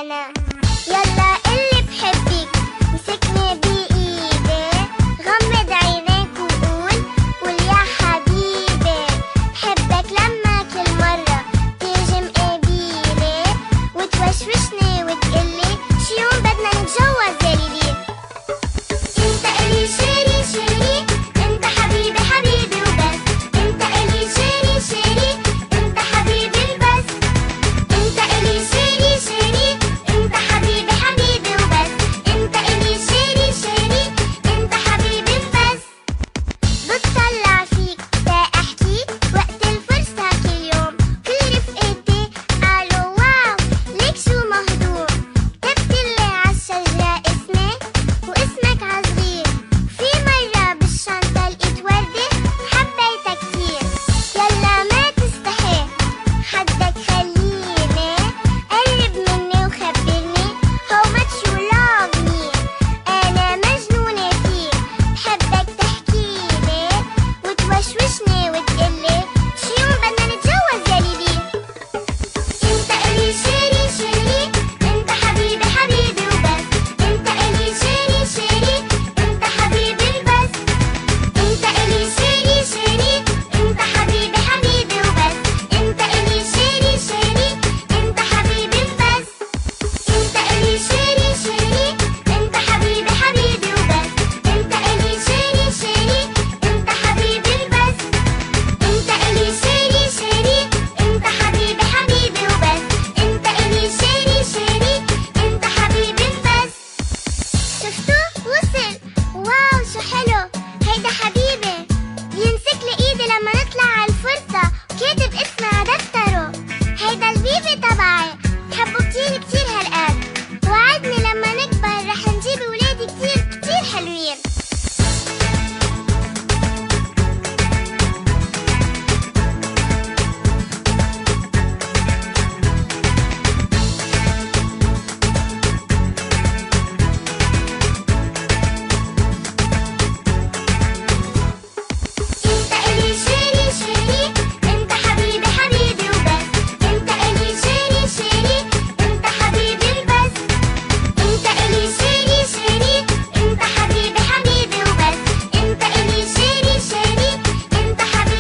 أنا. يلا اللي بحبك مسكني بإيدي، غمض عينيك وقول يا حبيبي. بحبك لما كل مرة تيجي مقابلي وتوشوشني وتقلي شي يوم بدنا نتجوز يا ليلي. انت إلي شيري شيري، انت حبيبي حبيبي وبس. انت إلي شيري شيري، انت حبيبي البس. انت إلي شيري شيري، انت حبيبي حبيبي وبس. انت إلي شيري شيري، انت حبيبي البس. بتطلع فيك تأحكي وقت الفرصة كل يوم، كل رفقتي قالوا واو ليك شو مهضوم. كتبتلي عالشجرة اسمي واسمك عصغير، في مرة بالشنطة لقيت وردة حبيتها كتير. يلا ما تستحي حدك خليني، قرب مني وخبرني how much you love me. أنا مجنونة فيك، بحبك تحكيلي وتوشوشني وتقلي شي يوم بدنا نتجوز يا ليلي. انت إلي شيري شيري، انت حبيبي حبيبي وبس. انت إلي شيري شيري، انت حبيبي البس. انت إلي شيري شيري، انت حبيبي حبيبي وبس. انت إلي شيري شيري، انت حبيبي البس. انت إلي شيري شيري، انت حبيبي حبيبي وبس. انت إلي شيري شيري، انت حبيبي البس. انت إلي شيري شيري، انت حبيبي حبيبي وبس. انت إلي شيري شيري، انت حبيبي البس. شفتوا؟ وصل. واو شو حلو، هيدا حبيبي بيمسك لي ايدي لما نطلع على الفرصة وكاتب اسمي على دفتره. هيدا البيبي تبعي، بحبه كتير كتير.